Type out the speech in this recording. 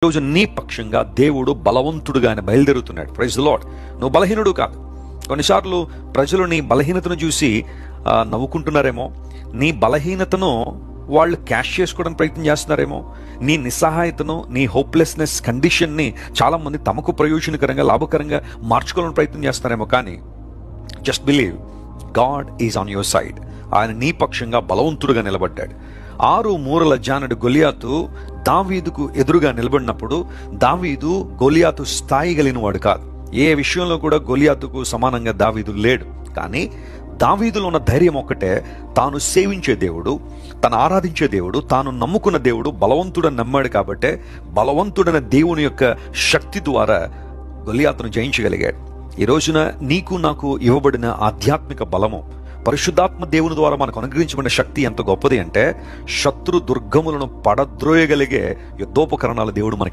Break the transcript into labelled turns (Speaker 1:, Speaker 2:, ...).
Speaker 1: ఈరోజు నీ పక్షంగా దేవుడు బలవంతుడుగా ఆయన బయలుదేరుతున్నాడు. Praise the lord. నువ్వు బలహీనుడు కాదు. కొన్నిసార్లు ప్రజలు నీ బలహీనతను చూసి నవ్వుకుంటున్నారేమో, నీ బలహీనతను వాళ్ళు క్యాష్ చేసుకోవడానికి ప్రయత్నం చేస్తున్నారేమో, నీ నిస్సహాయతను, నీ హోప్లెస్నెస్ కండిషన్ని చాలామంది తమకు ప్రయోజనకరంగా, లాభకరంగా మార్చుకోవాలని ప్రయత్నం చేస్తున్నారేమో. కానీ just believe, God is on your side. ఆయన నీ పక్షంగా బలవంతుడుగా నిలబడ్డాడు. 6 మూరల జానుడు గొలియాతు దావీదుకు ఎదురుగా నిలబడినప్పుడు దావీదు గొలియాతు స్థాయి కలిగిన వాడు కాదు. ఏ విషయంలో కూడా గొలియాతుకు సమానంగా దావీదు లేడు. కానీ దావీదులో ఉన్న ధైర్యం ఒక్కటే, తాను సేవించే దేవుడు, తను ఆరాధించే దేవుడు, తాను నమ్ముకున్న దేవుడు బలవంతుడని నమ్మాడు. కాబట్టే బలవంతుడైన దేవుని యొక్క శక్తి ద్వారా గొలియాతును జయించగలిగాడు. ఈ రోజున నీకు నాకు ఇవ్వబడిన ఆధ్యాత్మిక బలము, పరిశుద్ధాత్మ దేవుని ద్వారా మనకు అనుగ్రహించబడిన శక్తి ఎంత గొప్పది అంటే, శత్రు దుర్గములను పడద్రోయగలిగే యుద్ధోపకరణాలు దేవుడు మనకి